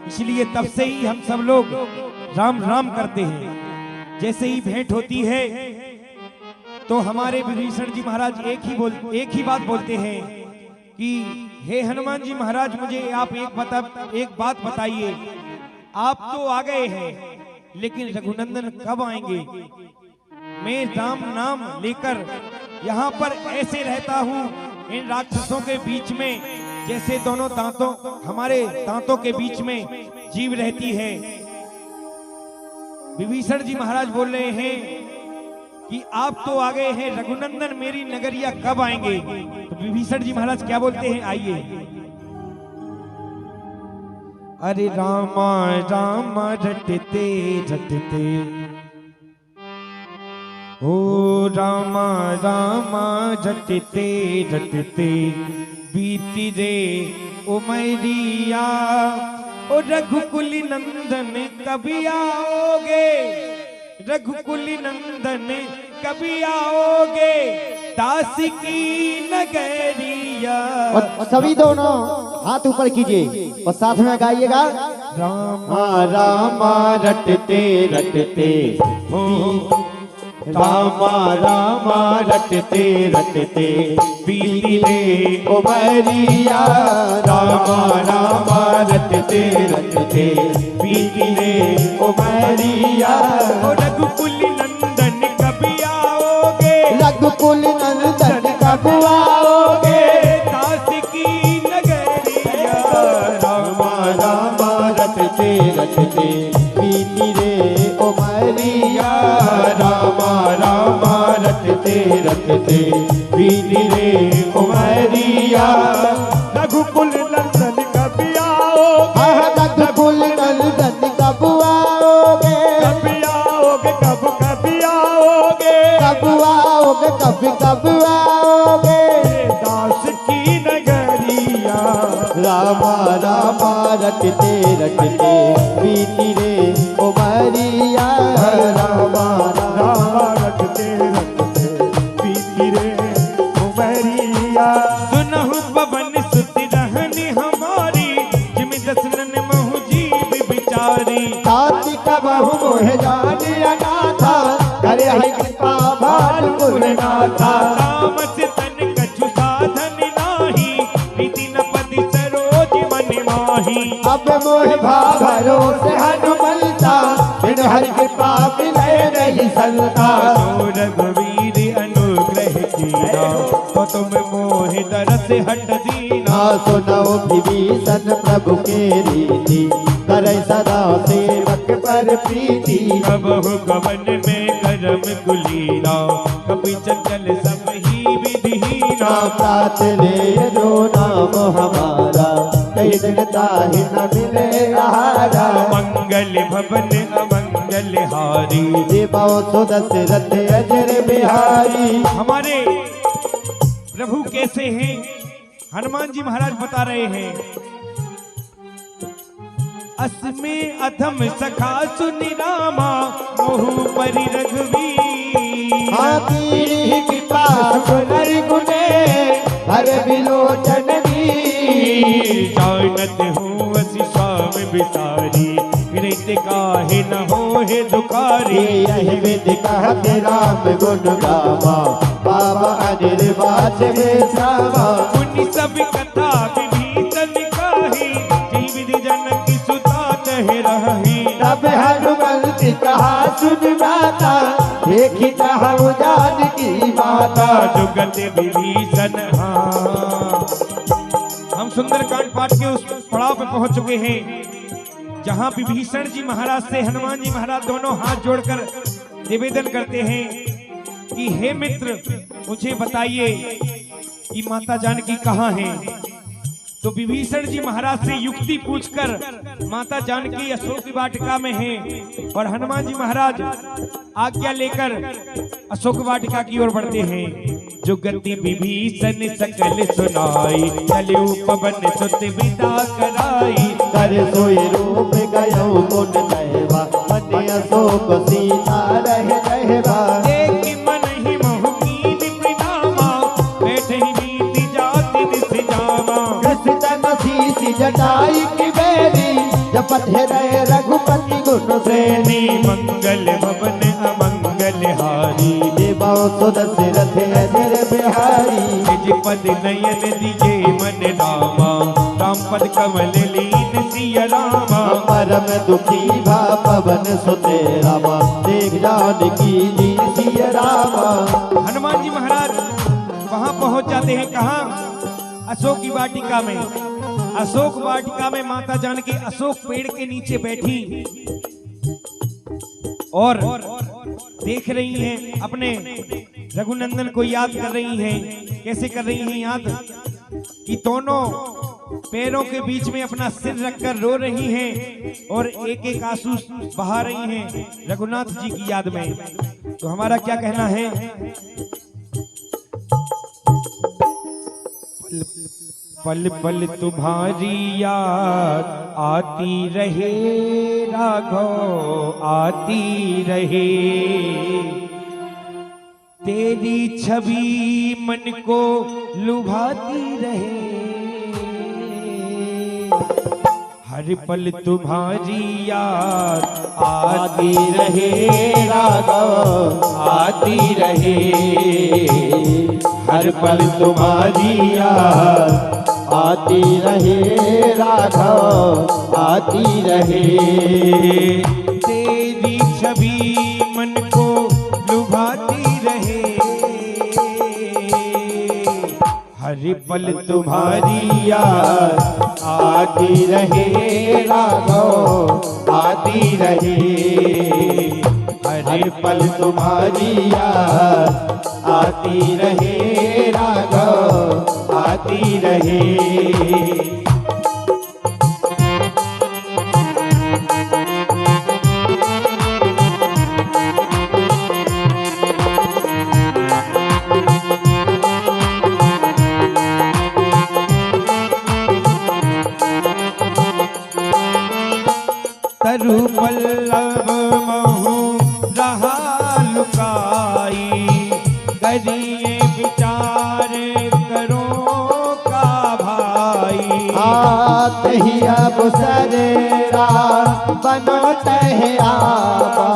इसलिए तब से ही हम सब लोग राम राम करते हैं। जैसे ही भेंट होती है तो हमारे विभीषण जी महाराज एक ही बात बोलते हैं कि हे हनुमान जी महाराज, मुझे आप एक बात बताइए। आप तो आ गए हैं, लेकिन रघुनंदन कब आएंगे? मैं राम नाम लेकर यहाँ पर ऐसे रहता हूँ इन राक्षसों के बीच में, जैसे दोनों दांतों हमारे दांतों के बीच में जीव रहती है। विभीषण जी महाराज बोल रहे हैं कि आप तो आ गए हैं, रघुनंदन मेरी नगरिया कब आएंगे? तो विभीषण जी महाराज क्या बोलते हैं, आइए। अरे रामा रामा रटते रटते, ओ रामा रामा रटते रटते, बीती रे उमरिया, ओ रघुकुल नंदन कभी आओगे? रघुकुल नंदन कभी आओगे? दास की नगरिया। और सभी दोनों हाथ ऊपर कीजिए और साथ में गाइएगा। रामा रामा रटते रटते, रामा रामा रटते रटते, बीती रे उमरिया। रामा रामा रटते रटते, बीती रे उमरिया। रघुकुल नंदन कभी आओगे? रघुकुल नंदन कब आओगे? दास की नगरिया। रामा रामा रटते रटते, बीती रे उमरिया। रामा रामा रटते रटते, बीती रे उमरिया। रघुकुल नंदन कभी आओगे? रघुकुल नंदन कब आओगे? कभी आओगे, कभी आओगे? कब आओगे, कब आओगे? दास की नगरिया। रामा रामा रटते रटते, बीती रे उमरिया। रामा रामा रटते रटते, बीती रे उमरिया। सुनहु पवन सुत रहनी हमारी, जिम दसरन महु जीव बिचारी। साथी कबहु मोह जानिया नाथा, करे है कृपा भालपुर नाथा। राम से तन कछु साधन नाही, प्रीति न पति सरोज मन माही। अब मोह भरोसे हनुमंता, बिन हरि कृपा मिले नहीं संता। जो रघुवीर अनुग्रह कीना, तो तुम मोह दरस हट दीना। ना सुनो विभीषण प्रभु के रीति, करे सदा सेवक पर प्रीति। कबहु गवन में करम कुलीना, कभी चंचल सब ही विधिहीना। प्रात ले जो नाम हमारा, कई दिन ताहि न मिले आहारा। मंगल भवन अमंगल हारी, देवो सुदशरथ अजर बिहारी। हमारे प्रभु कैसे हैं? हनुमान जी महाराज बता रहे हैं। अस्मे अधम सखा सुनि रामा, मोहु परि रघुवीर। हाथी कृपा सुनर गुने, हर बिलोचन वीर। जानत हूँ असी स्वाम बिसारी, कृत काहे न होए दुखारी। यही विधि कहते राम गुण गावा, बाबा अनिल बाच बेसावा। मुनि सब कथा विभीषण काहि, जहि विधि जनक सुता कहि रही। तब हनुमंत कहा सुन माता, देखी चाहु जानकी माता। जुगत विभीषण। हाँ, हम सुंदरकांड पाठ के उस पड़ाव पे पहुंच चुके हैं जहां विभीषण जी महाराज से हनुमान जी महाराज दोनों हाथ जोड़कर निवेदन करते हैं कि हे मित्र, मुझे बताइए कि माता जानकी कहाँ है। तो विभीषण जी महाराज से युक्ति पूछकर माता जानकी अशोक की वाटिका में हैं और हनुमान जी महाराज आज्ञा लेकर अशोक वाटिका की ओर बढ़ते हैं। जो गति विभीषण सकल सुनाई, चलू पवन सुत विदा कराई। कर सोई रूप गयो गुण कहवा, मन अशोक सीता रह कहवा। देखि मन ही मोह कीन प्रिनामा, बैठे ही बीती जाति निस जावा। कृष्ण शीश जटाई की बेरी, जपत हृदय रघुपति गुण सैनी मंगल भवन अमंगल हारी देवो सुत सिरथ अजर बिहारी निज पद नयन दिए मन रामा राम पद कमल लीन सिया रामा परम दुखी भा पवन सुते रामा देख जानकी जी सिया रामा। हनुमान जी महाराज वहां पहुंच जाते हैं, कहां? अशोक की वाटिका में। अशोक वाटिका में माता जानकी अशोक पेड़ के नीचे बैठी और देख रही हैं, अपने रघुनंदन को याद कर रही हैं। कैसे कर रही हैं याद? कि दोनों पैरों के बीच में अपना सिर रखकर रो रही हैं और एक एक आंसू बहा रही हैं रघुनाथ जी की याद में। तो हमारा क्या कहना है? पल पल तुम्हारी याद आती रहे राघव आती रहे, तेरी छवि मन को लुभाती रहे। हर पल तुम्हारी याद आती रहे राघव आती रहे, हर पल तुम्हारी याद आती रहे राघव आती रहे। तेरी छवि मन को लुभाती रहे, हर पल तुम्हारी याद आती रहे राघव आती रहे, हर पल तुम्हारी याद आती रहे राघव आती रहे। तरु पल्लव महु रहा लुकाई, करिए विचार करो का भाई। आत ही अब सरेरा बनो तह आबा,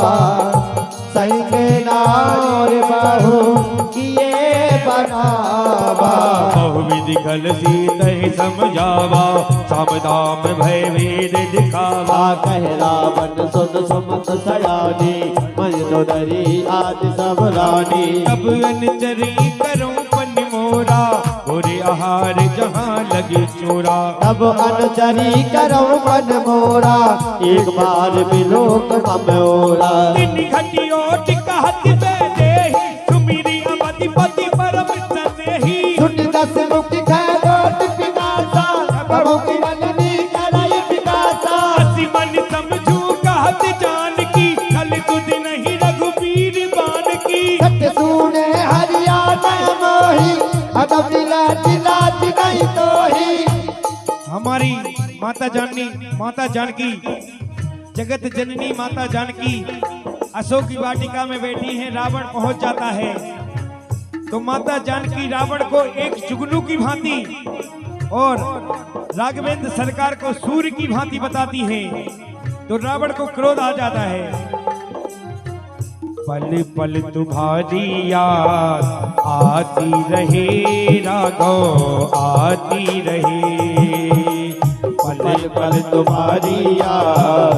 संग नार बहु किए बनावा। बहुविधि खल सीत समझावा, सामदाम भय वेद दिखावा। कह रावण सुन सुमत सयानी, मन तो डरी आदि सब रानी। तब अनचरी करो पन मोरा, बुरे आहार जहाँ लगे चोरा। तब अनुचरी करो मन मोरा, एक बार बिलोक ममोरा। दिन घटियो टिकहत बेदेहि, सुमिरी अवधि पति परम सनेहि। सुन दस मुख खैरोट पिनासा, प्रभु की मननी कराई पिनासा। असी मन समझू कहत जानकी, खल तुझ नहीं रघुबीर बान की। सत्य सुने हरियाणा मोही, अदब दिला दिला नहीं तो ही। हमारी माता जानकी जगत जननी माता जानकी अशोक की वाटिका में बैठी हैं। रावण पहुंच जाता है तो माता जानकी रावण को एक जुगनू की भांति और राघवेंद्र सरकार को सूर्य की भांति बताती हैं। तो रावण को क्रोध आ जाता है। पल पल तुम्हारी याद आती रहे राघव आती रहे, पल पल तुम्हारी याद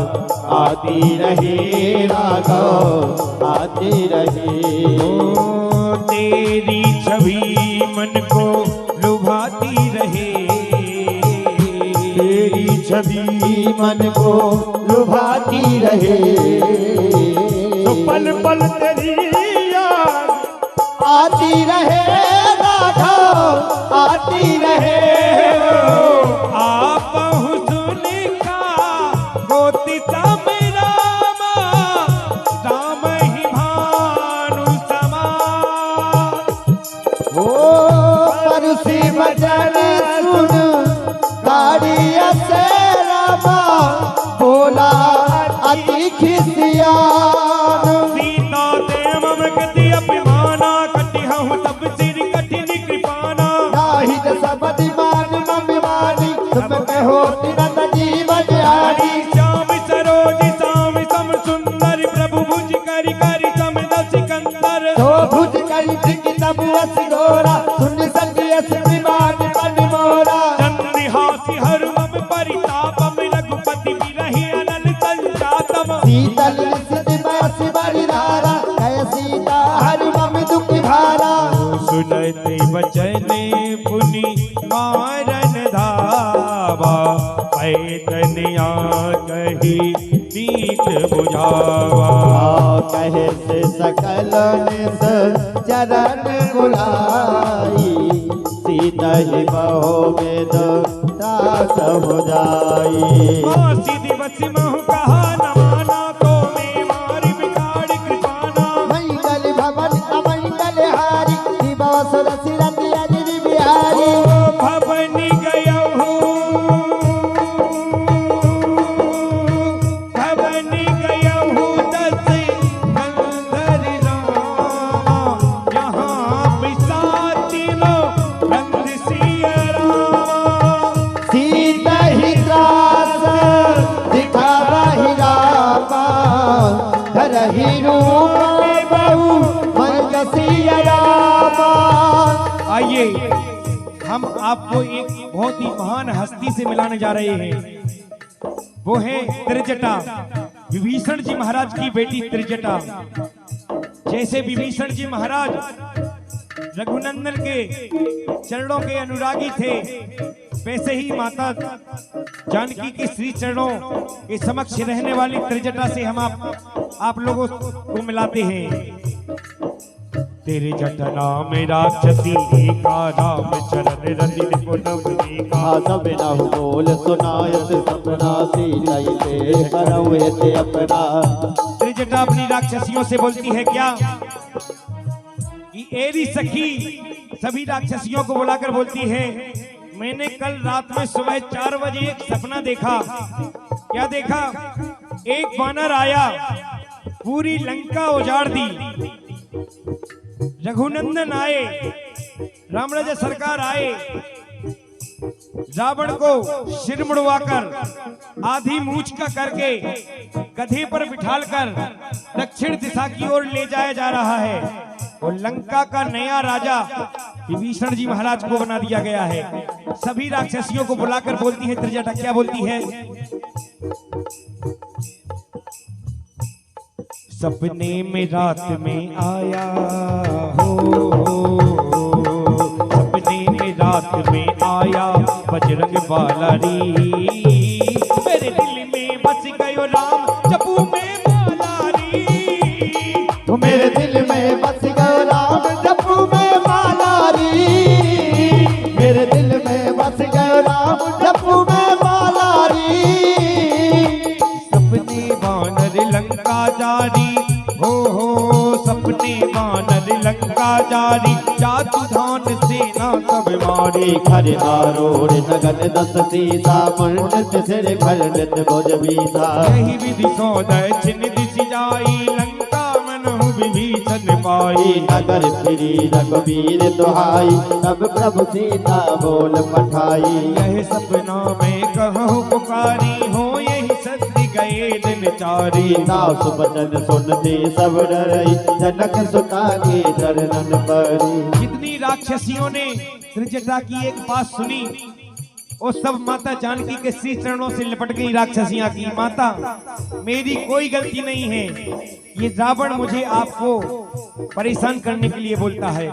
आती रहे राघव आती रहे। ओ तेरी छवि मन को लुभाती रहे, तेरी छवि मन को लुभाती रहे। तो पल पल तेरी याद आती रहे राघव आती रहे। आप हुस्न का गोतिता में रामा, राम ही भानु समा। ओ परुषि वचन सुन गाड़िया से रामा, बोला अति खिसियान। सीता ते मम गति अभिमाना, कटिहु तब सिर कठिन कृपाना। नाहि सबदि मान शीतल सिद्धि बस बड़ी धारा कह सीता हरि मम दुख भारा सुनते बचन पुनि मारन धावा पैतनिया कही नीत बुझावा कहे से सकल निस चरण बुलाई सीता ही बहो में दो दास हो जाई सीधी बस महु कहा न माना तो मैं मारी बिगाड़ कृपाना मंगल भवन अमंगल हारी दिवस रसिरत अजर बिहारी भवनी गयहु दस गंधर रामा यहाँ बिसाती लो रंग सिया रामा सीता ही त्रास दिखावा ही रामा धर ही रूप में बहु मन सिया रामा। आइए हम आपको एक बहुत ही महान हस्ती से मिलाने जा रहे हैं। वो है त्रिजटा, विभीषण जी महाराज की बेटी त्रिजटा। जैसे विभीषण जी महाराज रघुनंदन के चरणों के अनुरागी थे, वैसे ही माता जानकी के श्री चरणों के समक्ष रहने वाली त्रिजटा से हम आप लोगों को मिलाते हैं। तेरे जटना में राक्षसी का राम चरण रति पुनवनी का सब न हो बोल सुनायत सपना सीता ते करवे ते अपना। त्रिजटा अपनी राक्षसियों से बोलती है क्या कि एरी सखी सभी राक्षसियों को बुलाकर बोलती है, मैंने कल रात में सुबह 4 बजे एक सपना देखा। क्या देखा? एक वानर आया, पूरी लंका उजाड़ दी। रघुनंदन आए, राम राजा सरकार आए, रावण को सिर मुड़वाकर आधी मूछ का करके गधे पर बिठालकर दक्षिण दिशा की ओर ले जाया जा रहा है। और लंका का नया राजा विभीषण जी महाराज को बना दिया गया है। सभी राक्षसियों को बुलाकर बोलती है त्रिजटा, क्या बोलती है? सपने में रात में आया हो, सपने में रात में आया बजरंग बालारी, मेरे दिल में बस गयो राम जपू में बालारी। तो मेरे दिल में बस गयो राम जपू में बालारी, मेरे दिल में बस गयो राम जपू में बालारी। सपने वानर लंका जारी हो, सपने वानर लंका जारी, जातु धान सेना सब मारी। खर आरोड़ नगन दस सीता मंडित सिर खंडित भुज बीसा। यही विधि सौदय छिन्न दिशि जाई, लंका मनहु विभीषण पाई। नगर फिरी रघुवीर दुहाई, तब प्रभु सीता बोल पठाई। यह सपना में कहूँ पुकारी हो, यही सत्य गए दिन चारी। सासु बचन सुनते सब डरई, जनक सुता के चरणन परी। जितनी राक्षसियों ने त्रिजटा की एक बात सुनी, वो सब माता जानकी के श्री चरणों से लिपट गई राक्षसियां की। माता मेरी कोई गलती नहीं है, ये रावण मुझे आपको परेशान करने के लिए बोलता है।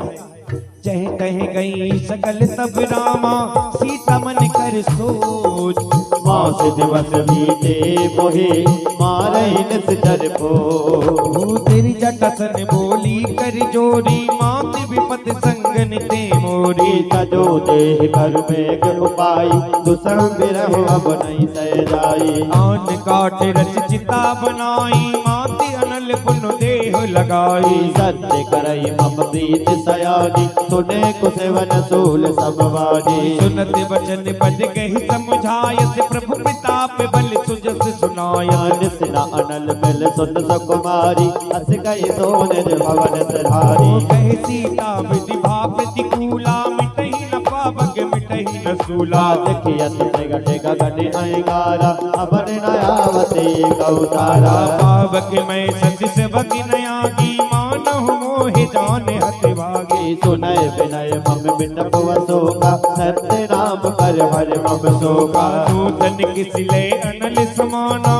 चाहे कहे गई सकल तब रामा, सीता मन कर सोच। मास दिवस बीते मोहे मारे नित डर पो। तेरी जटसन बोली कर जोरी, मात विपत संगन ते मोरी। तजो देह कर में उपाय, दुसर बिरह अब नहीं सह जाई। आन काट रच चिता बनाई, माते अनल पुन देह लगाई। सत्य करई मम प्रीत सयानी, सुने कुसेवन सूल सबवानी। सुनत वचन बज गही समझायत, प्रभु प्रताप बल सुजस सुनायत। निस्ना अनल मिल सुन सुकुमारी, हस गई सोने भवन सिधारी। कहे सीता विधि भाव प्रतिकूला, मिटहि न पावक मिटहि न सूला। देखियत गटे गगन अंगारा, अबन नयावती गौतारा। पावक मैं सतिस भगि नयागी, मानहु मोहि जाने हत भागी। सुनय विनय मम बिटप वसोका, सत्य नाम कर हर मम शोका। दूतन किसले अनल समाना,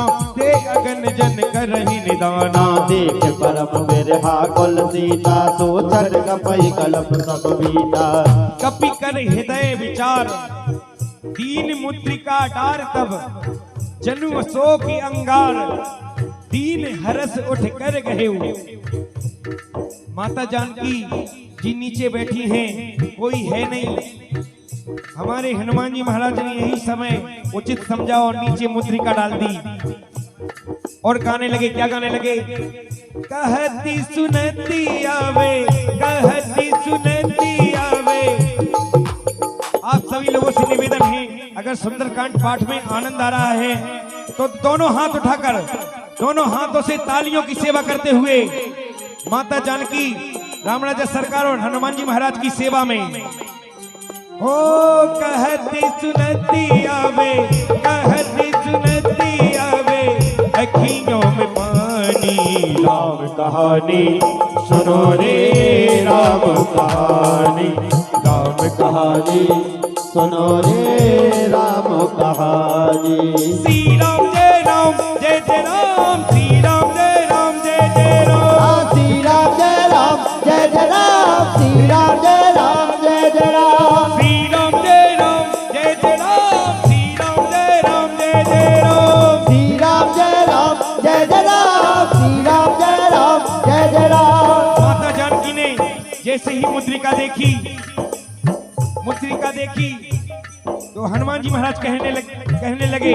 अगन जन करहि निदाना। ना देख परम बिरहा कुल सीता, सोचन कपई कलप सब बीता। कपि कर हृदय विचार, दीन मुद्रिका डार तब, जनु अशोक अंगार, दीन हरस उठ कर गहे। माता जानकी जी नीचे बैठी हैं, कोई है नहीं। हमारे हनुमान जी महाराज ने यही समय उचित समझा और नीचे मुद्रिका डाल दी और गाने लगे। क्या गाने लगे? कहती सुनती आवे, कहती सुनती आवे। आप सभी लोगों से निवेदन है, अगर सुंदरकांड पाठ में आनंद आ रहा है तो दोनों हाथ उठाकर दोनों हाथों से तालियों की सेवा करते हुए माता जानकी, राम राजा सरकार और हनुमान जी महाराज की सेवा में हो। कहती सुनती आवे, कहती सुनती आवे, अखियों में पानी। राम कहानी सुनो रे राम कहानी, राम कहानी सुनो रे राम कहानी। श्री राम जय राम जय जय राम, श्री राम जय राम जय जय राम। श्री राम जय राम जय जय राम, श्री राम जय राम जय जय राम। श्री राम जय राम जय जय राम, श्री राम जय राम जय जय राम। श्री राम जय राम जय जय राम, श्री राम जय राम जय जय राम। माता जानकी ने जैसे ही मुद्रिका देखी तो हनुमान जी महाराज कहने लगे,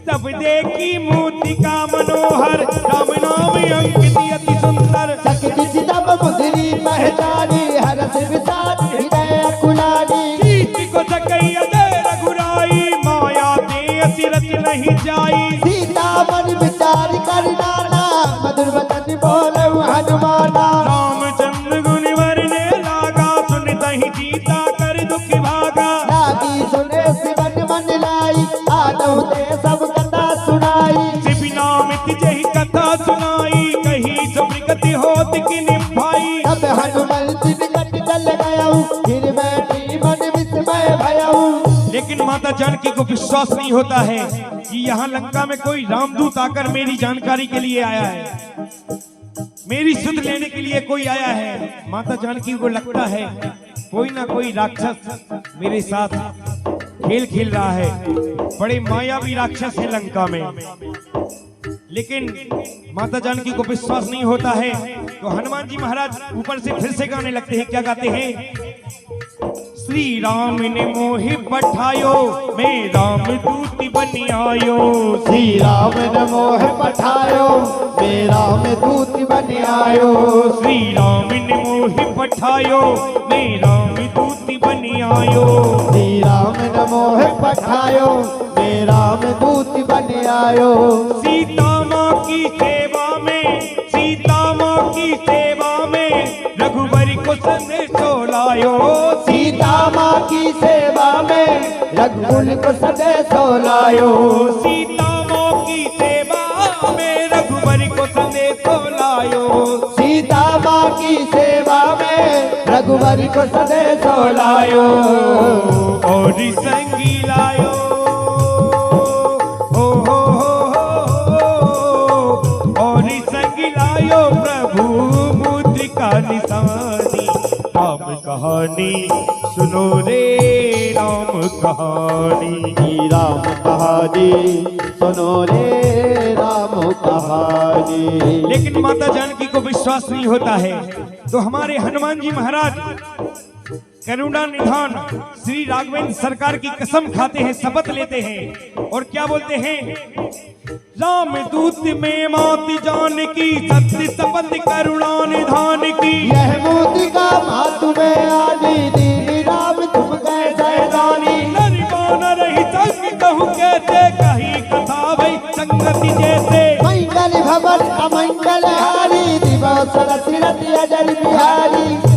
तब देखी मूर्तिका मनोहर, राम नाम अंकित अति सुंदर। चकित तब मुद्री पहचानी, हरस विषाद हृदय अकुलानी। कीर्ति को सकई अजय रघुराई, माया दे अतिरथ नहीं जाई। सीता मन विचार कर नाना, मधुर वचन बोले हनुमाना। रामचंद्र गुण वरने लागा, सुनतहि सीता कर दुख भागा। लागी सुने शिवन मन लाई, आदव ते सब कथा सुनाई। शिविनामित जही कथा सुनाई, कही सुमृगति होत की निभाई। तब हनुमंत निकट चल गयऊ, फिर बैठी मन विस्मय भयऊ। लेकिन माता जानकी को विश्वास नहीं होता है कि यहाँ लंका में कोई रामदूत आकर मेरी जानकारी के लिए आया है, मेरी सुध लेने के लिए कोई आया है। माता जानकी को लगता है कोई ना कोई राक्षस मेरे साथ खेल खेल रहा है, बड़े मायावी राक्षस है लंका में। लेकिन माता जानकी को विश्वास नहीं होता है तो हनुमान जी महाराज ऊपर से फिर से गाने लगते हैं। क्या गाते हैं? श्री राम ने मोहि पठायो, मैं राम दूत बन आयो। श्री राम ने मोह पठायो, मैं राम दूत बन आयो। श्री राम ने मोहि पठायो, मैं राम दूत बन आयो। श्री राम ने मोह पठायो, मैं राम दूत बन आयो। सीता माँ की सेवा में, सीता माँ की सेवा में, रघुबर को संदेशो लायो। सीता माँ की सेवा में, रघुकुल को संदेशो लायो। सीता माँ की सेवा में, रघुबर को संदेशो लायो। सीता माँ की सेवा में, रघुवर को संदेशो लायो। और संगी लायो, हो हो और संगी लायो, प्रभु मुद्रिका निशानी। राम कहानी सुनो रे राम कहानी, राम कहानी सुनो रे राम कहानी। लेकिन माता जानकी को विश्वास नहीं होता है तो हमारे हनुमान जी महाराज करुणा निधान श्री राघवेंद्र सरकार की कसम खाते हैं, शपथ लेते हैं और क्या बोलते हैं? राम दूत में मात जानकी, सत्य शपथ करुणा निधान की। यह मुद्रिका मातु में आनी, दीनी राम तुम कैसे जानी। नरिमान रही संग कहूँ कैसे, कही कथा भई संगति जैसे। मंगल भवन अमंगल हारी, दिवस रति अजल बिहारी।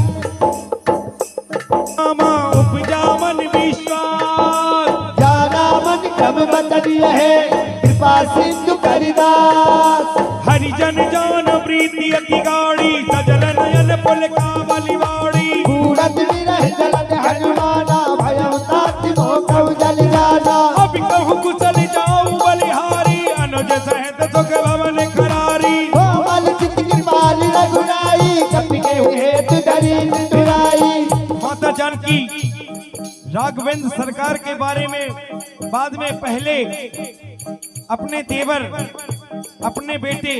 रामा उपजा मन विश्वास, जाना मन क्रम बतन है, कृपा सिंधु करिदास। हरिजन जान प्रीति अति गाड़ी, सजल नयन पुल का बलिवाड़ी। कूड़त विरह जलन हनुमाना, भयउ तात मोह कउ जल जाना। अब कहूँ कुशल जाऊं बलिहारी, अनुज सहित राघवेंद्र सरकार के बारे में बाद में पहले अपने देवर अपने बेटे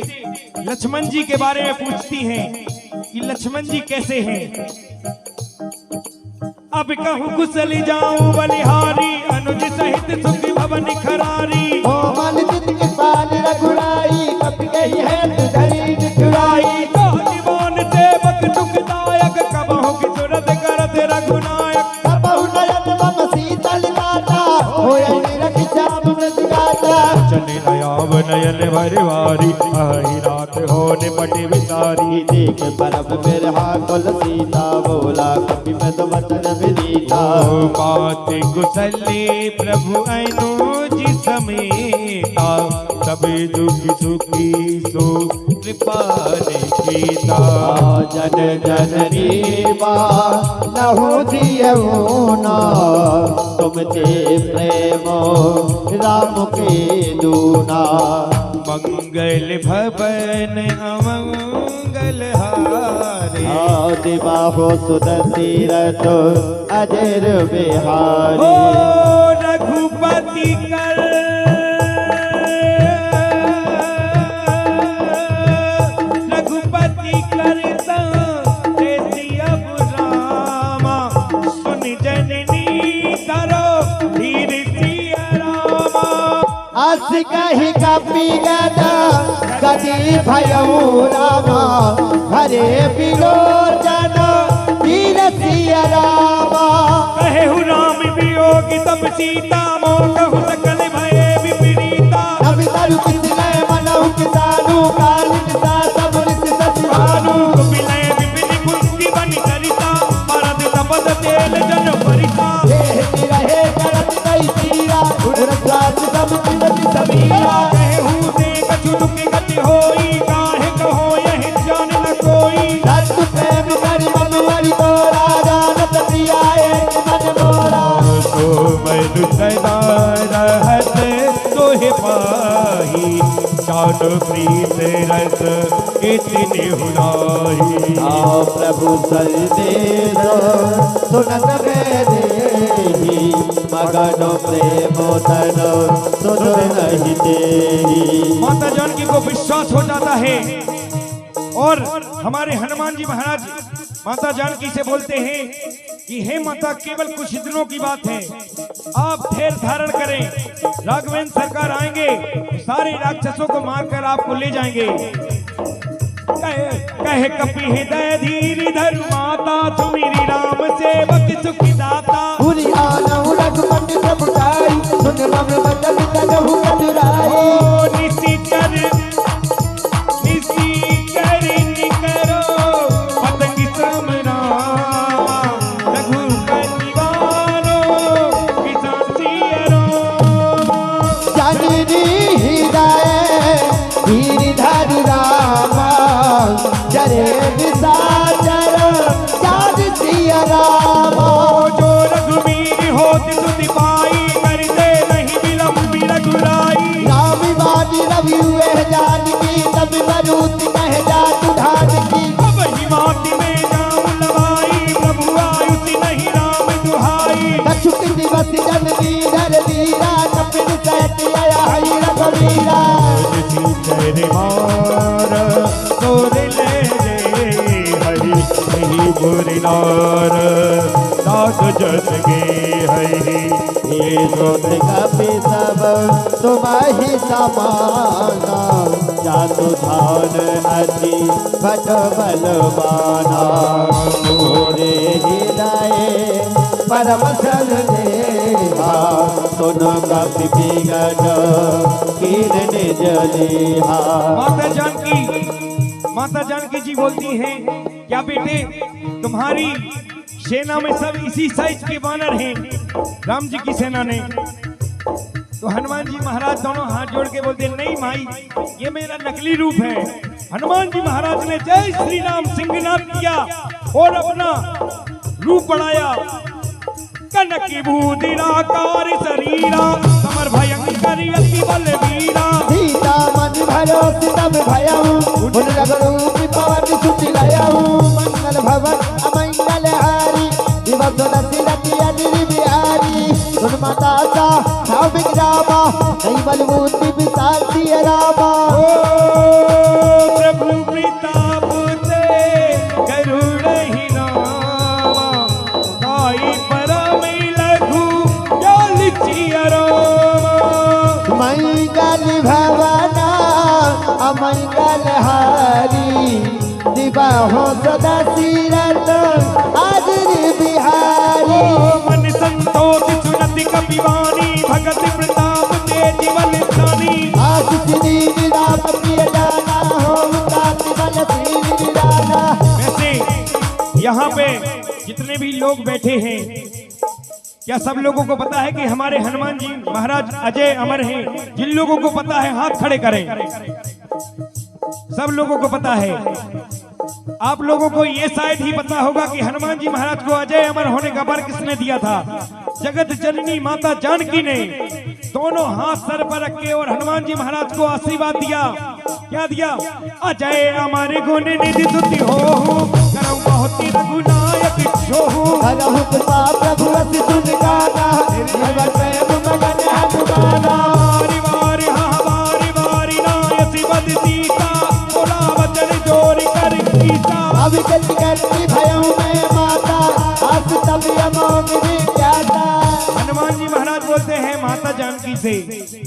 लक्ष्मण जी के बारे में पूछती हैं कि लक्ष्मण जी कैसे हैं। अब कहूँ कुशली जाऊं बलिहारी अनुज सहित सुख भवन खरारी। कोमल चित कृपाल रघुराई कब गई है तुझरी निठुराई। जीवन सेवक दुखदायक कबहु की सूरत करत रघुनायक। कबहु नयन मम शीतल गाता होय निरख श्याम मृद गाता। चले नयाव नयन भरवारी आई रात होने पटे विसारी। देख परम बिरहा कुल सीता बोला कभी मैं तो वचन विनीता। बात कुशली प्रभु अनुज समेता सबे दुखी सुखी सो कृपा कीता। जन जननी मां नहु दियऊ ना तुम ते प्रेम राम के दूना। मंगल भवन अमंगल हारे। दिबाहो सुदतीरथ अजर बिहारी। ओ रघुपति कर रघुपति कर अब रामा सुन जननी तरो धीर सिया रामा। अस कही कपि गदा गति भयऊ रामा हरे विलोचन वीर सिया रामा। कहेहु राम वियोग तब सीता मोह सकल भय विपरीता। अब तरु किसने मनहु किसानु काल निसा सब रिस सचिवानु। विलय विपिन कुंती बन करिता परद तपद तेल जन परिता। रहे करत कई तीरा रसात सब चिरति सबीरा। कहेहु दे कछु दुख गति होई काहे कहो यह जान न कोई। सत्य प्रेम कर मन मरि तोरा जानत प्रिया एक मन मोरा। तो मैनु सदा रहत तोहे पाही जान प्रीत रस इतने हुनाही। आओ प्रभु सलदेव सुनत देहि मगन प्रेम तन सुन नहीं देहि। माता जानकी को विश्वास हो जाता है और हमारे हनुमान जी महाराज माता जानकी से बोलते हैं कि हे माता केवल कुछ दिनों की बात है, आप धैर्य धारण करें। राघवेंद्र सरकार आएंगे सारे राक्षसों को मारकर आपको ले जाएंगे। कहे कपि हृदय धीर धर माता सुमिरी राम सेवक सुखी दाता। पूरी आनहु रघुपति प्रभुताई सुन रम बदल तनहु कजुराई। ओ निशिचर निकरो पतंग समरा रघुपति वारो किसान सियरो। जननी हृदय धीर धर रामा जरे निशाचर जान सिया रामा। जो रघुवीर होत सुधि पाई करते नहीं विलंब रघुराई। राम बाजी रवि हुए जानकी तब मरुत कह जा तुधान की। अब ही माटी में जाऊं लवाई प्रभु आयुष नहीं राम दुहाई। कछुक दिवस जननी धर वीरा कपिल सहत आया हई रघुवीरा। तेरे मार तोरे ले हरि नहीं बुरी नार दास जस गे हरि। ये सोत कपि सब तुम्हि समाना जातु धान अति भट बलवाना। मोरे हृदय परम सल देहा सुन कपि विगत कीन निज लेहा। माता जानकी जी बोलती हैं क्या बेटे तुम्हारी सेना में सब इसी साइज के वानर हैं राम जी की सेना ने। तो हनुमान जी महाराज दोनों हाथ जोड़ के बोलते नहीं माई ये मेरा नकली रूप है। हनुमान जी महाराज ने जय श्री राम सिंहनाद किया और अपना रूप बढ़ाया। कनकी भूदिराकार शरीरा समर भयंकर अति बलवीरा। सीता मन भरोस तब भयऊ उन रघुरूप पवन सुति लयऊ। मंगल भवन अमंगल हारी दिवस दशरथ अनिल बिहारी। बलबूति विशाल सिया रामा। प्रभु प्रताप से गरुड़ ही नामा, गाई परम लघु जल चिया रामा। मंगल भवना अमंगल हारी, दिवा हो सदा सिरत हाजिर बिहारी। मन संतोष सुनति कपिवानी, भगत प्रताप तेज बल स्थानी। आशीष दीन राम प्रिय जाना, हो ताति बल श्री राना। वैसे यहाँ पे जितने भी लोग बैठे हैं, क्या सब लोगों को पता है कि हमारे हनुमान जी महाराज अजय अमर हैं? जिन लोगों को पता है हाथ खड़े करें। सब लोगों को पता है। आप लोगों को ये शायद ही पता होगा कि हनुमान जी महाराज को अजय अमर होने का वर किसने दिया था? जगत जननी माता जानकी ने दोनों हाथ सर पर रखे और हनुमान जी महाराज को आशीर्वाद दिया। क्या दिया? अजय अमर गुण निधि तुति हो, करऊं बहुत रघुनायक छोहू। करहु कृपा प्रभु अति सुन गाना, निर्भर प्रेम मगन हनुमाना। वारी वारी हाँ वारी वारी नायसी बद सीता, बोला वचन जोर कर कीसा। अविकल करती भयों में माता, आस तब अमोघ विख्याता। हनुमान जी महाराज बोलते हैं माता जानकी से,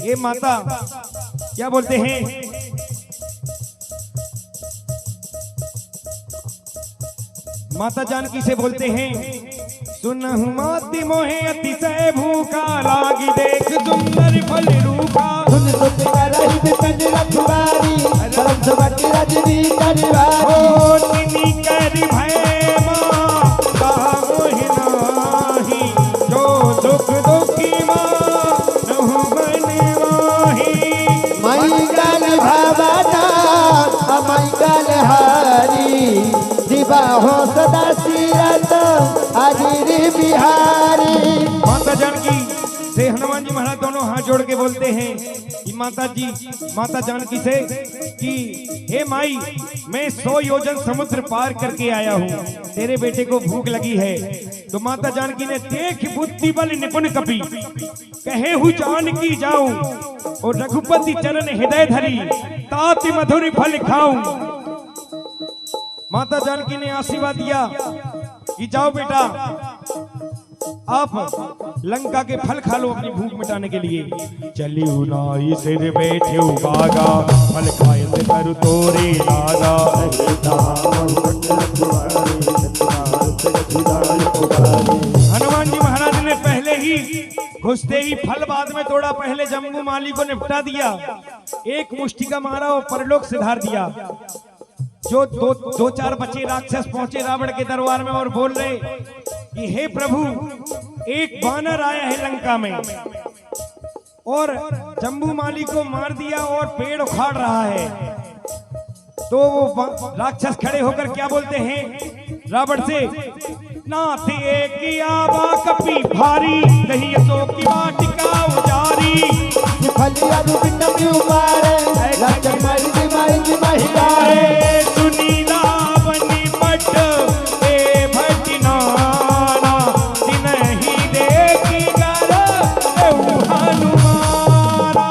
ये माता क्या बोलते हैं? माता जानकी से बोलते हैं, सुनहु माति मोहे अतिशय भूखा, लागी देख सुंदर फल रूखा। सुन सुत करहि विपिन रखवारी, परम सुभट रजनी करिवारी। ओ तिनी कर भय मां काहुहि नाही, जो दुख दुखी मां नहु बनवाही। मंगल भवना अमंगल हारी, दिवा हो सदा सिरत हाजिर बिहारी। माता जानकी से हनुमान जी महाराज दोनों हाथ जोड़ के बोलते हैं कि माता जी, माता जानकी से कि हे माई, मैं 100 योजन समुद्र पार करके आया हूँ, तेरे बेटे को भूख लगी है। तो माता जानकी ने देख बुद्धि बल निपुण कपि, कहे हु जानकी जाऊं, और रघुपति चरण हृदय धरी, ताति मधुर फल खाऊं। माता जानकी ने आशीर्वाद दिया कि जाओ बेटा, आप लंका के फल खा लो अपनी भूख मिटाने के लिए। चली नाई सिर बैठे बागा, फल खाए से कर तोरे लागा। हनुमान जी महाराज ने पहले ही घुसते ही फल बाद में तोड़ा, पहले जम्बू माली को निपटा दिया, एक मुष्टि का मारा और परलोक सिधार दिया। जो दो चार बचे राक्षस पहुंचे रावण के दरबार में और बोल रहे कि हे प्रभु, एक वानर आया है लंका में और जम्बू माली को मार दिया और पेड़ उखाड़ रहा है। तो वो राक्षस खड़े होकर क्या बोलते हैं रावण से, नाथ एक आवा कपी भारी, नहीं सो की वाटिका उजारी। फलिया रुबिन उबारे, राजन मर्द मर्द महिलाए। सुनी रावण पट ए भटनाना, तिनहि देखी गर एहु हनुमाना।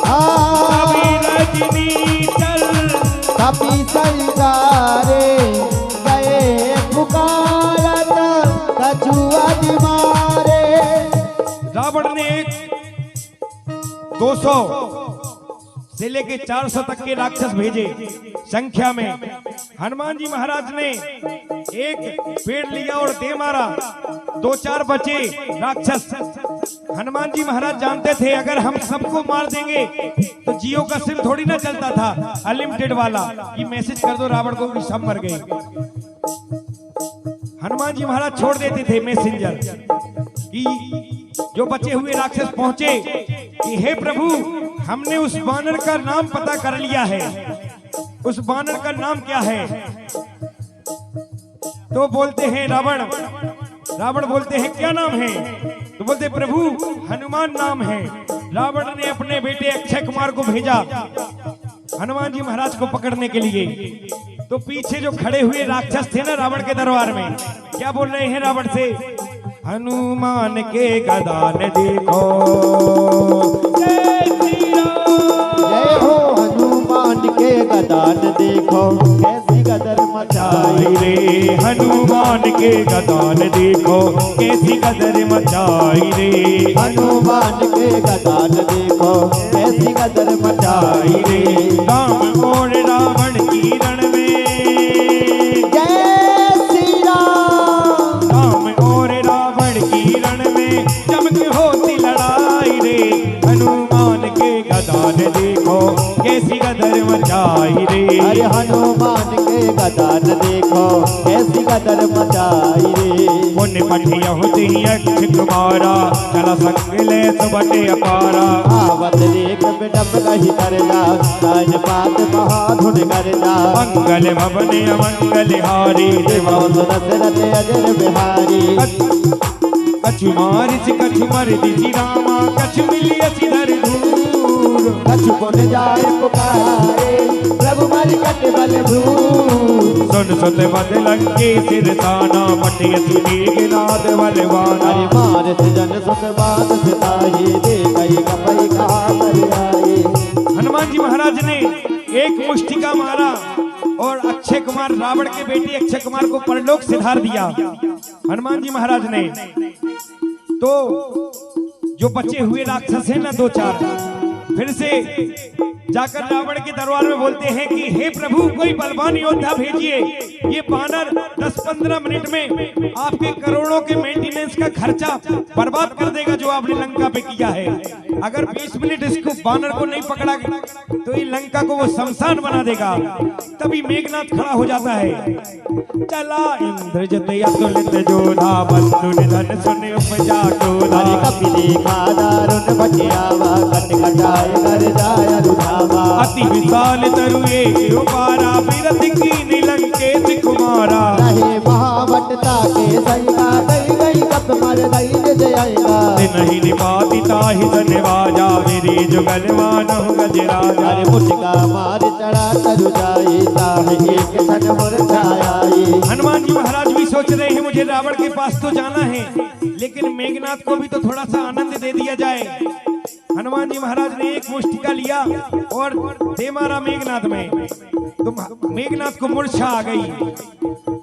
कवि रजनी चल कपि संगारे, गए पुकारत कछुआ मारे। रावण ने 200 से लेके 400 तक के राक्षस भेजे संख्या में। हनुमान जी महाराज ने एक पेड़ लिया और दे मारा, 2-4 बचे राक्षस। हनुमान जी महाराज जानते थे अगर हम सबको मार देंगे तो जियो का सिम थोड़ी ना चलता था, अनलिमिटेड वाला, कि मैसेज कर दो रावण को कि सब मर गए। हनुमान जी महाराज छोड़ देते थे मैसेंजर कि जो बचे हुए राक्षस पहुंचे कि हे प्रभु, हमने उस वानर का नाम पता कर लिया है, उस वानर का नाम क्या है? तो बोलते हैं रावण बोलते हैं क्या नाम है? तो बोलते प्रभु हनुमान नाम है। रावण ने अपने बेटे अक्षय कुमार को भेजा हनुमान जी महाराज को पकड़ने के लिए। तो पीछे जो खड़े हुए राक्षस थे ना रावण के दरबार में, क्या बोल रहे हैं रावण से, हनुमान के गदा ने देखो गदान देखो कैसी गदर मचाई आई रे हनुमान के गदान देखो कैसी गदर मचाई रे हनुमान के गदान देखो कैसी गदर मचाई आई रे राम और रावण की रण में जय श्री राम राम और रावण की रण में जमके होती लड़ाई रे हनुमान के गदान देखो कैसी गदर मचाई रे अरे हनुमान के गदान देखो कैसी गदर मचाई रे पुण्य पठिया होती अक्ष कुमारा चला संग ले सुबटे अपारा आवत देख बिडप कही कर जा राज पात महाधुन कर जा मंगल भवन अमंगल हारी देवास दशरथ अजर बिहारी कछु मारिच कछु मर्दिसी रामा कछु मिलिय सिधर धूर कछु पुन जाय पुकारे प्रभु मर कट बल भूर सुन सुत बद लंके सिर ताना पटिय सुनी नाद बलवाना अरे मारत जन सुत बात सिताही दे कई कपई कहा कर आए हनुमान जी महाराज ने एक मुष्टिका मारा और अक्षय कुमार रावण के बेटे अक्षय कुमार को परलोक से धार दिया हनुमान जी महाराज ने। तो जो बचे हुए राक्षस हैं ना दो चार, फिर से जाकर रावण के दरबार में बोलते हैं कि हे प्रभु कोई बलवान योद्धा भेजिए, ये बानर 10-15 मिनट में आपके करोड़ों के मेंटेनेंस का खर्चा बर्बाद कर देगा जो आपने लंका पे किया है। अगर 20 मिनट इसको बानर को नहीं पकड़ा तो ये लंका को वो शमशान बना देगा। तभी मेघनाथ खड़ा हो जाता है, चला इंद्रजित अतुलित जोधा बंधु निधन सुन उपजा क्रोधा। कपि देखा दारुण बटियावा कट कटाए कर जाय रुधावा अति विशाल तरुए उपारा बिरथ की नीलंकेश कुमारा। रहे महावटता के सैगा गई गई कप मर गई जयगा नहीं निपाति ताहि धन्यवाजा मेरी जुगलवान गजराजा। अरे मुझका मार चढ़ा तरु जाए ताहे एक क्षण मुरझाए। हनुमान जी महाराज भी सोच रहे हैं मुझे रावण के पास तो जाना है, लेकिन मेघनाथ को भी तो थोड़ा सा आनंद दे दिया जाए। हनुमान जी महाराज ने एक मुष्टिका लिया और दे मारा मेघनाथ में, तो मेघनाथ को मूर्छा आ गई।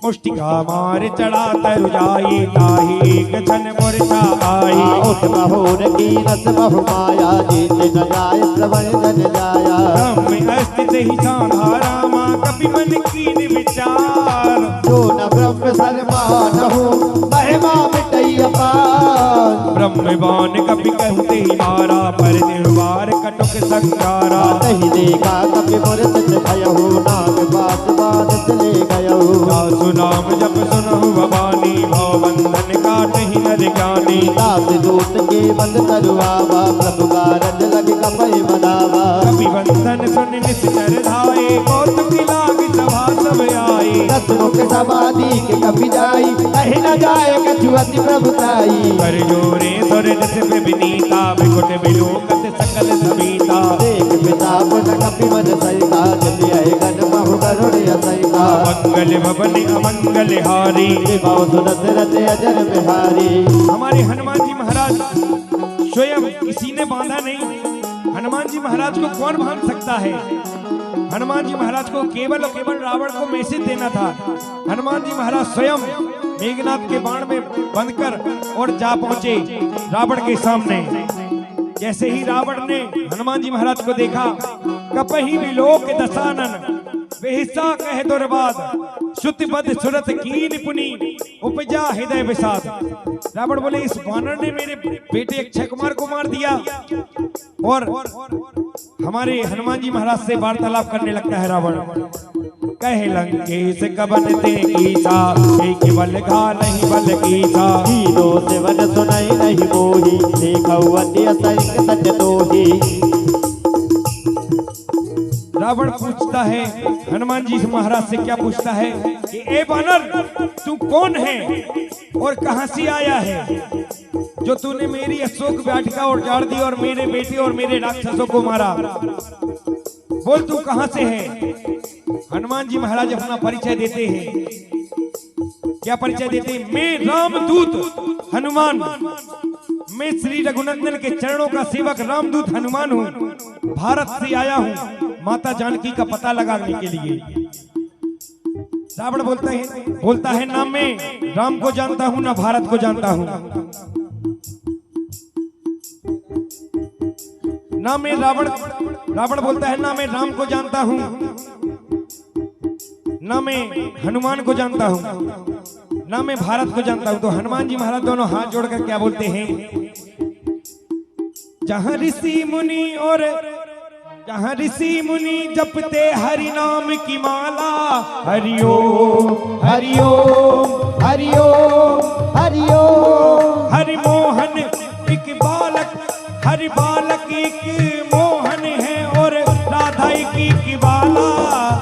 मुष्टिका मार चढ़ा तरु जाई ताहि एक क्षण मूर्छा आई। उठ बहोर की रस बहु माया जीत न जाय श्रवण जन जाया। ब्रह्म अस्तित ही साधारा माँ कपि मन कीन विचार। जो न ब्रह्म सलमान हो महिमा मिटई अपार। ब्रह्मवान कपि कहते ही मारा पर निर्वार कटुक संगारा। नहीं देखा कपि मुरत भयहु नाग बात बात ले गयहु। दासु नाम जप सुनहु भवानी भव बंधन काटहि नर ज्ञानी। दास दूत के बंद तरुआवा प्रभु कारज लग कपय बदावा। कपि बंधन सुन निश्चर धाये कौतुक लाग सभा सब आए। दस मुख समाधि के कपि जाई कहीं न जाए कछु अति प्रभुताई। कर जोरे सुर जस विनीता विकुट विलोकत सकल समीता। देख पिता पुन कपि मन सैका जति है गण बहु करुण असैका। मंगल भवन अमंगल हारी देवाओ दशरथ अजर बिहारी। हमारे हनुमान जी महाराज स्वयं किसी ने बांधा नहीं। हनुमान जी महाराज को कौन बांध सकता है? हनुमान जी महाराज को केवल और केवल रावण को मैसेज देना था। हनुमान जी महाराज स्वयं मेघनाथ के बाण में बंधकर और जा पहुंचे रावण के सामने। जैसे ही रावण ने हनुमान जी महाराज को देखा, कपहि विलोक दशानन बेहिसा कह दुर्वाद। श्रुतिबद्ध सुरत कीन पुनी उपजा हृदय विषाद। रावण बोले इस वानर ने मेरे बेटे अक्षय कुमार को मार दिया। और हमारे हनुमान जी महाराज से वार्तालाप करने लगता है रावण। कह लंकेश कबन ते कीसा एक बल घा नहीं बल कीसा। हीरो सेवन सुनाई नहीं मोही देखौ अति असंग सच तोही। रावण पूछता है हनुमान जी महाराज से, क्या पूछता है कि ए बानर तू कौन है और कहां से आया है जो तूने मेरी अशोक वाटिका उजाड़ दी और मेरे बेटे और मेरे राक्षसों को मारा? बोल तू कहां से है? हनुमान जी महाराज अपना परिचय देते हैं। क्या परिचय देते हैं? मैं रामदूत हनुमान, मैं श्री रघुनंदन के चरणों का सेवक रामदूत हनुमान हूँ। भारत से आया हूँ माता जानकी का पता लगाने के लिए। रावण बोलता है ना मैं राम को जानता हूँ ना भारत को जानता हूँ, ना मैं रावण बोलता है ना मैं राम को जानता हूँ ना मैं हनुमान को जानता हूँ ना मैं भारत को जानता हूँ। तो हनुमान जी महाराज दोनों हाथ जोड़कर क्या बोलते हैं, जहाँ ऋषि मुनि जपते हरि नाम की माला, हरिओम हरिओम हरिओम हरिओम हरि मोहन एक बालक, हरि बालक एक मोहन है और राधा एक बाला,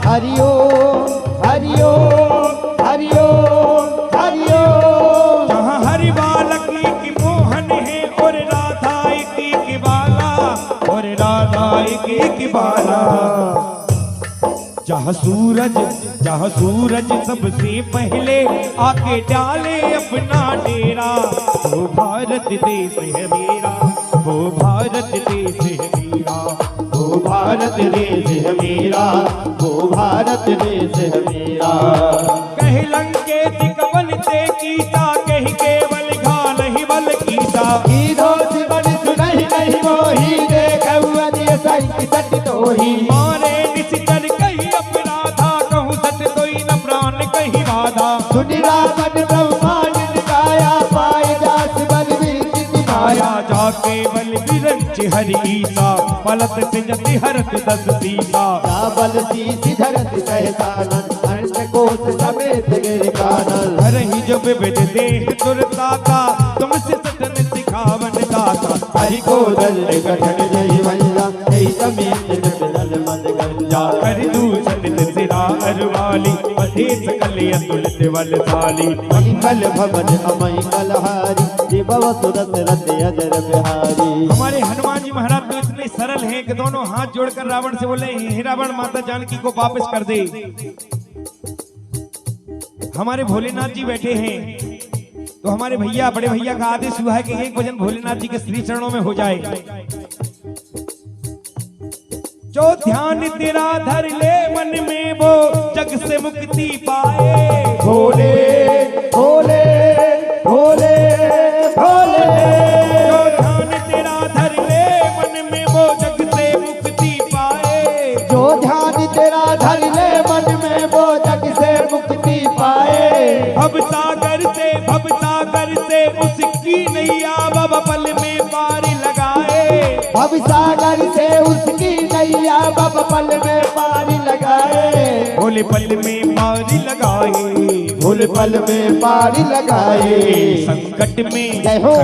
हरिओम हरिओम हरिओम हरिओम। जहाँ हरि बालक एक मोहन है और राधा एक बाला, और राधा एक बाला। जहाँ सूरज सबसे पहले आके डाले अपना डेरा, वो भारत देश है मेरा, वो भारत देश है मेरा, वो भारत देश है मेरा, वो भारत देश है मेरा। कह लंके बनते कीता, कही केवल घाल ही बल कीता, नहीं मोही देखा दिए सही सट तोही, मारे निश्चल कही अपराधा, कहूँ सट कोई न प्राण कही बाधा। सुनि रावण ब्रह्मांड काया, पाए जास बल बीच आया जाके बल बिरंच हरि ईसा, पलत से जति हरत दस सीसा, बल सी धरत सहसानन, अंत कोश समेत गिर कानन। हरहि जो विविध देह दुर्दाता, तुमसे सतन सिखावन दाता, हरि को दल गठन जय भैया, जय समेत जल मद गंजा। कर दूषण सिरा अरवाली, पथे सकल अतुलित बलशाली। मंगल भवन अमय कलहारी, शिव सुरत रत अजर बिहारी। हमारे हनुमान जी महाराज तो इतने सरल हैं कि दोनों हाथ जोड़कर रावण से बोले, हे रावण माता जानकी को वापस कर दे। हमारे भोलेनाथ जी बैठे हैं, तो हमारे भैया बड़े भैया का आदेश हुआ है कि एक भजन भोलेनाथ जी के श्री चरणों में हो जाए। जो ध्यान तेरा धर ले मन में, वो जग से मुक्ति पाए। भोले भोले भोले भोले, जो ध्यान तेरा धर ले मन में, वो जग से मुक्ति पाए। जो ध्यान तेरा धर ले मन में, वो जग से मुक्ति पाए। भव सागर से उसकी नैया, बाबा पल में पार लगाए। भव सागर से उसकी नैया, बाबा पल में पारी लगाए। भोले पल में पार लगाए, भोले पल में पारी लगाए। संकट जय हो।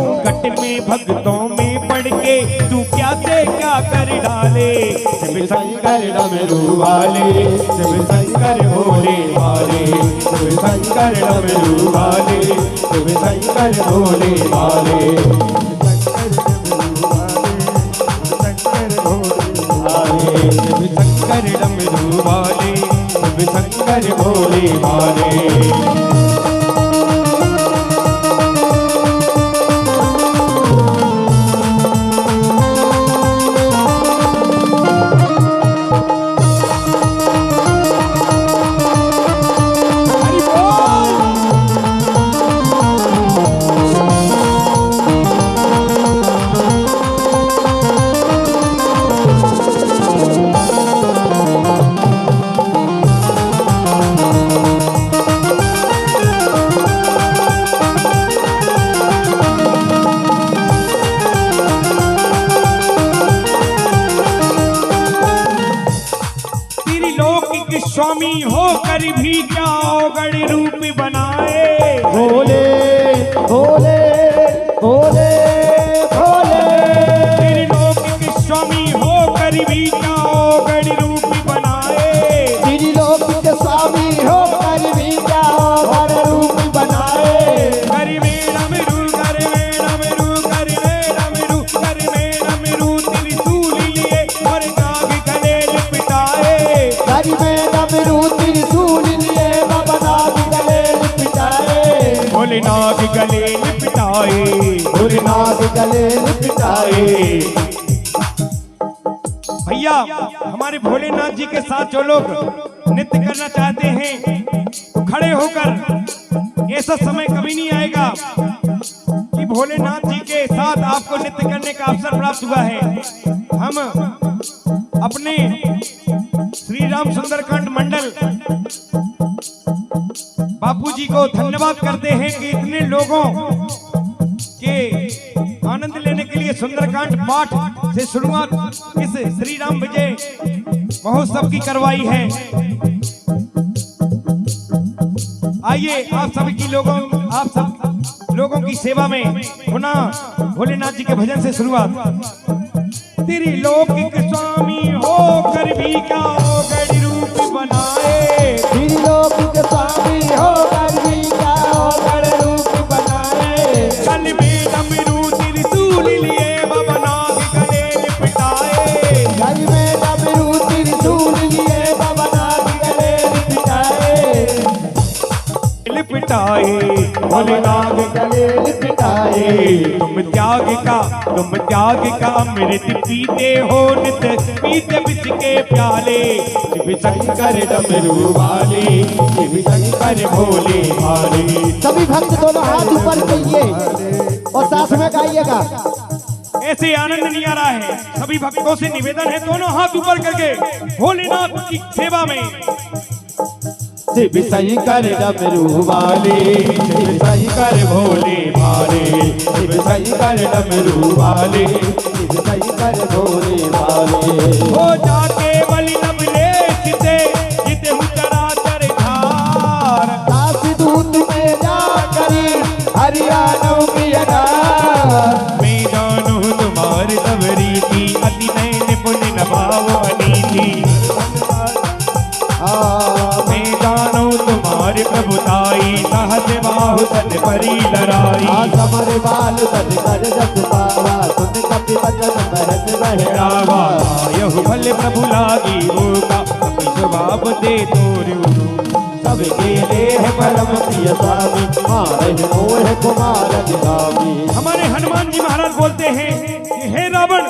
में भक्तों में पड़ के तू क्या से क्या कर डाले। शिव शंकर डमरू वाले, शिव शंकर भोले वाले, शिव शंकर डमरू वाले, शिव शंकर भोले वाले। शिव शंकर डमरू वाले, शिव शंकर भोले वाले। स्वामी होकर भी क्या अवगढ़ रूप बनाए। भोले भोले भोले भोले, त्रिलोक के स्वामी होकर भी क्या अवगढ़ रूप बनाए। त्रिलोक के स्वामी होकर भी क्या अवगढ़ रूप बनाए। कर में डमरू, कर में डमरू, कर में डमरू, कर में डमरू, त्रिशूल लिए और नाग गले लिपटाए। कर में डमरू त्रिशूल लिए बाबा नाग गले लिपटाए। भोले नाग गले लिपटाए। भोलेनाथ गले लिपटाए। भैया हमारे भोलेनाथ जी के साथ जो लोग नृत्य करना चाहते हैं तो खड़े होकर, ऐसा समय कभी नहीं आएगा कि भोलेनाथ जी के साथ आपको नृत्य करने का अवसर प्राप्त हुआ है। हम अपने श्री राम सुंदरकांड मंडल बापू जी को धन्यवाद करते हैं कि इतने लोगों के आनंद लेने के लिए सुंदरकांड पाठ से शुरुआत इस श्री राम विजय महोत्सव की करवाई है। आइए आप सभी की आप सब लोगों की सेवा में पुनः भोलेनाथ जी के भजन से शुरुआत। त्रिलोकिक स्वामी होकर भी क्या गढ़ रूप बनाए, त्रिलोकिक स्वामी होकर भी क्या गढ़ रूप बनाए। कल में डमरू त्रिशूल लिए बाबा नाग गले लिपटाए, गल में डमरू त्रिशूल लिए बाबा नाग गले लिपटाए। लिपटाए भोलेनाथ गले लिपटाए। तुम त्याग का अमृत पीते हो नित, पीते बिच के प्याले। शिव शंकर डमरू वाले, शिव शंकर भोले भाले। सभी भक्त दोनों हाथ ऊपर कीजिए और साथ में गाइएगा। ऐसे आनंद नहीं आ रहा है। सभी भक्तों से निवेदन है दोनों हाथ ऊपर करके भोलेनाथ की सेवा में। शिव शंकर डमरू वाले, शिव शंकर भोले भाले। शिव शंकर डमरू वाले, शिव शंकर भोले भाले। हो जाके बलि नबले जिते जिते हूँ चराचर धार, दास दूत में जाकरी हरियाणा की अनार। मैं जानू तुम्हारी सब रीति, अति नैन पुण्य नभाव अनीति। मैं जानू तुम्हारी प्रभुताई, सहज बाहु तन परी लड़ाई। समर बाल तन कर जस पावा, सुन कपि वचन बरस बहरावा। यहु भले प्रभु लागी होगा, जवाब दे तोरू। सब गेले है परम प्रिय स्वामी, मारे मोह कुमार अभिरामी। हमारे हनुमान जी महाराज बोलते हैं कि हे रावण,